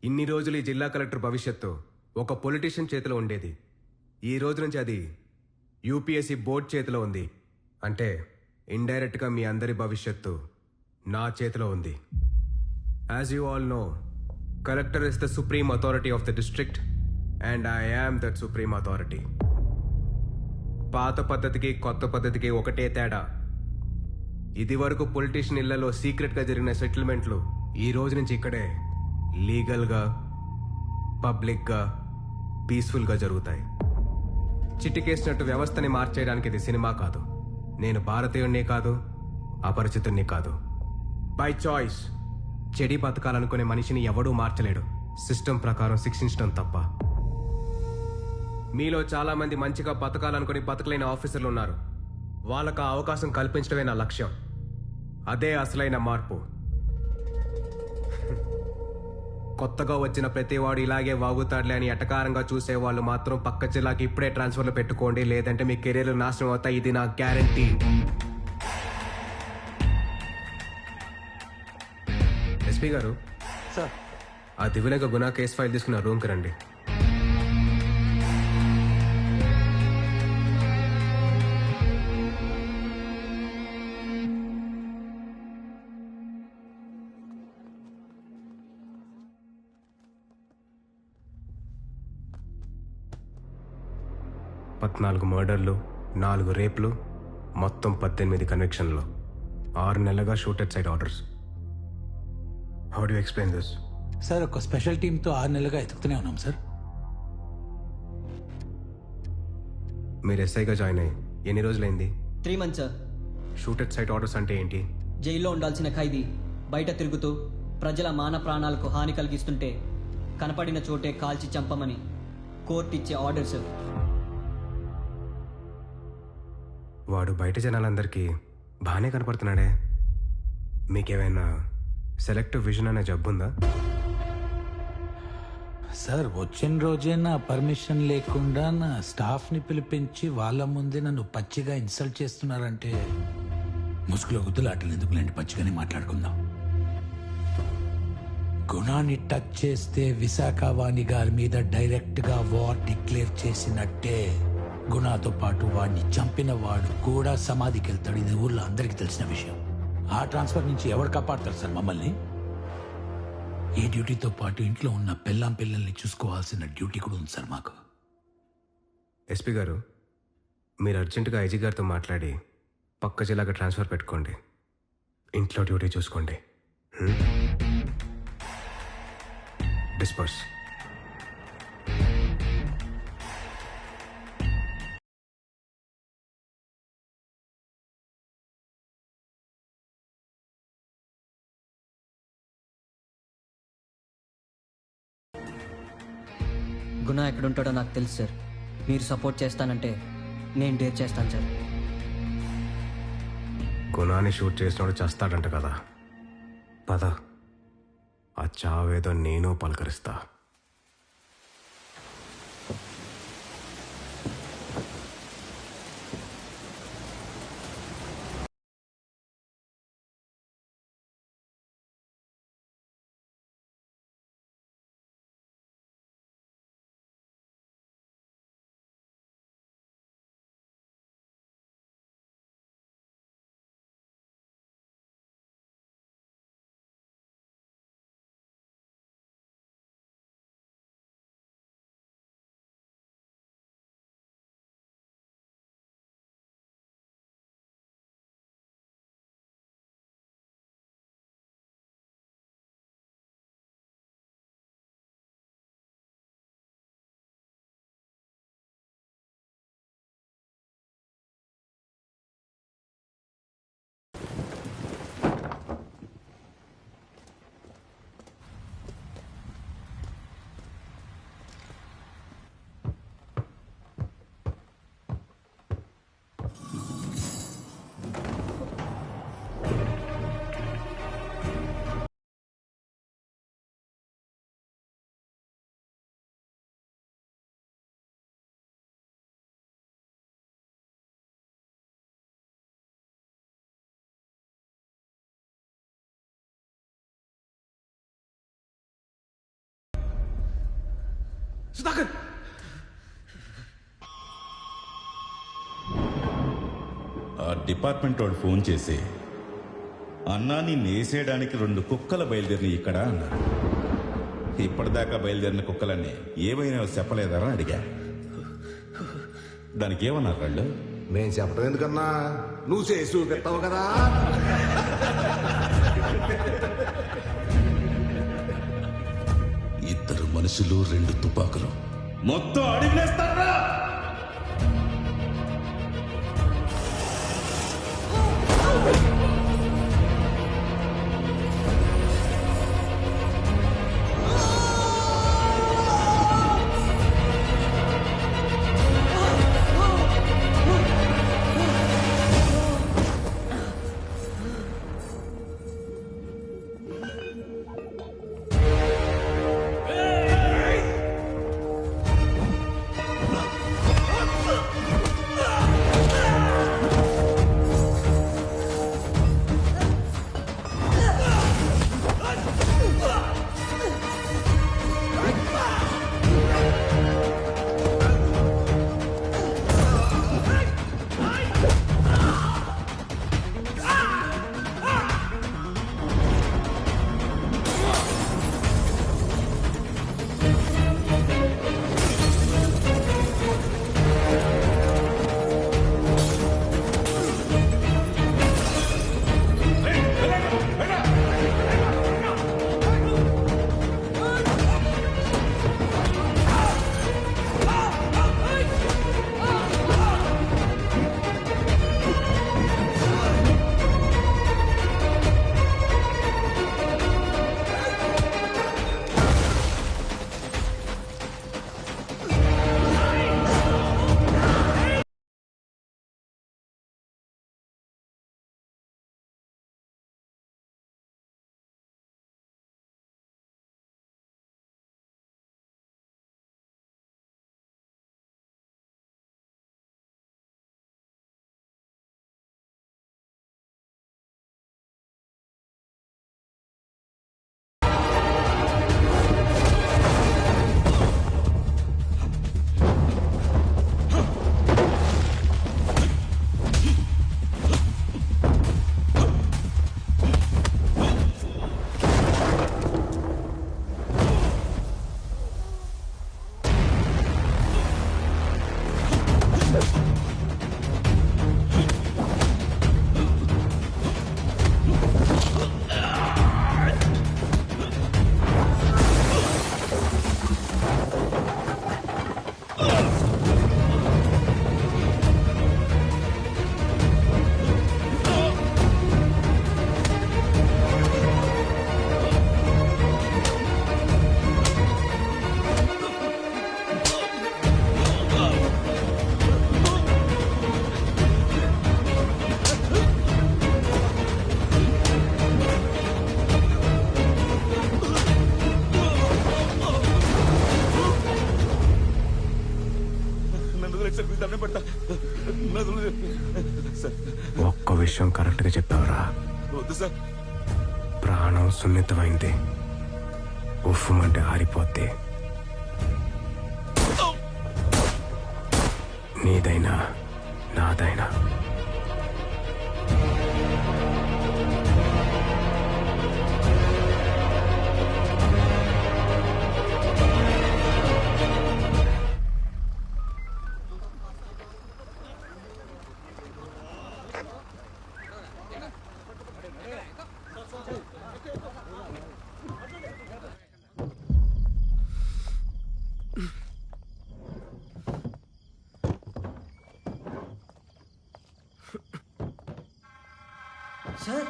ఇన్ని రోజులు ఈ జిల్లా కలెక్టర్ భవిష్యత్తు ఒక పొలిటీషియన్ చేతిలో ఉండేది. ఈ రోజు నుంచి అది యూపీఎస్సీ బోర్డ్ చేతిలో ఉంది. అంటే ఇండైరెక్ట్గా మీ అందరి భవిష్యత్తు నా చేతిలో ఉంది. As you all know, collector is the supreme authority of the district and I am that supreme authority. పాత పద్ధతికి కొత్త పద్ధతికి ఒకటే తేడా. ఇది వరకు పొలిటీషియన్ ఇళ్లలో సీక్రెట్గా జరిగిన సెటిల్మెంట్లు ఈ రోజు నుంచి ఇక్కడే లీగల్గా, పబ్లిక్గా, పీస్ఫుల్గా జరుగుతాయి. చిటికేసినట్టు వ్యవస్థని మార్చేయడానికి ఇది సినిమా కాదు. నేను భారతీయుణ్ణి కాదు, అపరిచితుణ్ణి కాదు. బై చాయిస్ చెడి బతకాలనుకునే మనిషిని ఎవడూ మార్చలేడు, సిస్టమ్ ప్రకారం శిక్షించడం తప్ప. మీలో చాలా మంది మంచిగా బతకాలనుకుని బతకలేని ఆఫీసర్లు ఉన్నారు. వాళ్ళకు ఆ అవకాశం కల్పించడమే నా లక్ష్యం. అదే అసలైన మార్పు. కొత్తగా వచ్చిన ప్రతివాడు ఇలాగే వాగుతాడులే అని ఎటకారంగా చూసే వాళ్ళు మాత్రం పక్క జిల్లాకి ఇప్పుడే ట్రాన్స్ఫర్లు పెట్టుకోండి, లేదంటే మీ కెరీర్లు నాశనం అవుతాయి. ఇది నా గ్యారంటీ. ఎస్పీ గారు, సార్, ఆ దివ్యనగ గునా కేసు ఫైల్ తీసుకున్న రూమ్కి రండి. పద్నాలుగు మర్డర్లు, 4 రేప్లు, మొత్తం 18 కన్విక్షన్లు, 6 నెలలుగా shoot at sight orders. How do explain this? Sir, ఒక స్పెషల్ టీంతో 6 నెలలుగా ఎతుకుతూనే ఉన్నాం సార్. మీరు ఎస్ఐగా జాయిన్ అయ్యి ఎన్ని రోజులైంది? 3 months sir. Shoot at sight orders అంటే ఏంటి? జైల్లో ఉండాల్సిన ఖైదీ బయట తిరుగుతూ ప్రజల మాన ప్రాణాలకు హాని కలిగిస్తుంటే కనపడిన చోటే కాల్చి చంపమని కోర్టు ఇచ్చే ఆర్డర్ సార్. వాడు బయట జనాలందరికీ బాగానే కనపడుతున్నాడే. మీకేమైనా సెలెక్టివ్ విజన్ అనే జబ్బుందా? సార్, వచ్చిన రోజే నా పర్మిషన్ లేకుండా నా స్టాఫ్ని పిలిపించి వాళ్ళ ముందే నన్ను పచ్చిగా ఇన్సల్ట్ చేస్తున్నారంటే ముసుగులో గుద్దులాటలు ఎందుకులేండి, పచ్చిగానే మాట్లాడుకుందాం. గుణాన్ని టచ్ చేస్తే విశాఖ వాణి గారి మీద డైరెక్ట్గా వార్ డిక్లేర్ చేసినట్టే. గుణాతో పాటు వాడిని చంపిన వాడు కూడా సమాధికి వెళ్తాడు. ఇది ఊర్లో అందరికీ తెలిసిన విషయం. ఆ ట్రాన్స్ఫర్ నుంచి ఎవరు కాపాడతారు సార్ మమ్మల్ని? ఈ డ్యూటీతో పాటు ఇంట్లో ఉన్న పిల్లల్ని చూసుకోవాల్సిన డ్యూటీ కూడా ఉంది సార్ మాకు. ఎస్పీ గారు, మీరు అర్జెంటుగా ఐజీ గారితో మాట్లాడి పక్క జిల్లాగా ట్రాన్స్ఫర్ పెట్టుకోండి. ఇంట్లో డ్యూటీ చూసుకోండి. డిస్పర్స్. గుణ ఎక్కడుంటాడో నాకు తెలుసు సార్. మీరు సపోర్ట్ చేస్తానంటే నేను డేర్ చేస్తాను సార్. గుణాన్ని షూట్ చేసినోడు చేస్తాడంట కదా, పద ఆ చావేదో నేను పలకరిస్తా. సుధాకర్ ఆ డిపార్ట్మెంట్ వాడు ఫోన్ చేసి అన్నా నిన్ను వేసేయడానికి 2 కుక్కలు బయలుదేరిన ఇక్కడ అన్నారు. ఇప్పటిదాకా బయలుదేరిన కుక్కలన్నీ ఏవైనా చెప్పలేదరా అడిగా. దానికి ఏమన్నారు వాళ్ళు? మేం చెప్పడం ఎందుకన్నా, నువ్వు చేసి చూపిస్తావు కదా. ఇద్దరు మనుషులు 2 తుపాకులు మొత్తం అడిగినేస్తారా? ఒక్క విషయం కరెక్ట్గా చెప్పావురా. ప్రాణం సున్నితమైంది, ఉఫ్ఫమంటే ఆరిపోద్ది. నీదైనా నాదైనా సార్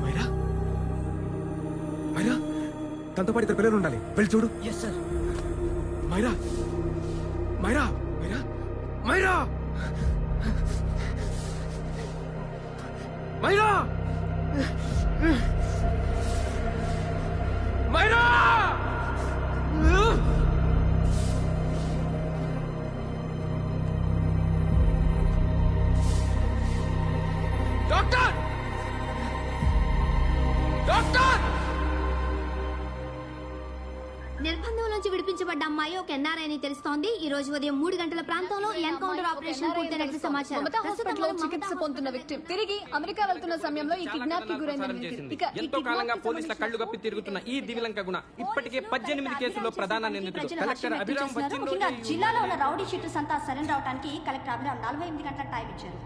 మైరా, మైరా, తనతో పాటు 2 పిల్లలు ఉండాలి. వెళ్ళి చూడు. Yes sir. Myra, Myra Myra Myra Myra Myra doctor doctor నిర్బంధంలోంచి విడిపించబడ్డ అమ్మాయి ఒక ఎన్ఆర్ఐ అని తెలుస్తోంది. ఈ రోజు ఉదయం 3 గంటల ప్రాంతంలో ఎన్కౌంటర్ ఆపరేషన్ పూర్తయినట్లు సమాచారం. మమతా ప్రస్తుతం హాస్పిటల్లో మనం చికిత్స మమతా పొందుతున్న విక్టిమ్ తిరిగి అమెరికా వెళ్తున్న సమయంలో ఈ కిడ్నాప్ కి గురైందని ఇక ఈ ఎంతో kidnap కాలంగా కి పోలీసుల కళ్ళు కప్పి తిరుగుతున్న ఈ దివిలంక గుణ ఇప్పటికే 18 కేసుల్లో ప్రధాన నిందితుడు కలెక్టర్ అభిరామ్ వచ్చిన ముఖ్యంగా జిల్లాలో ఉన్న రౌడీ షీటర్స్ అంతా సరెండర్ అవడానికి కలెక్టర్ అభిరామ్ 48 గంటల టైం ఇచ్చారు.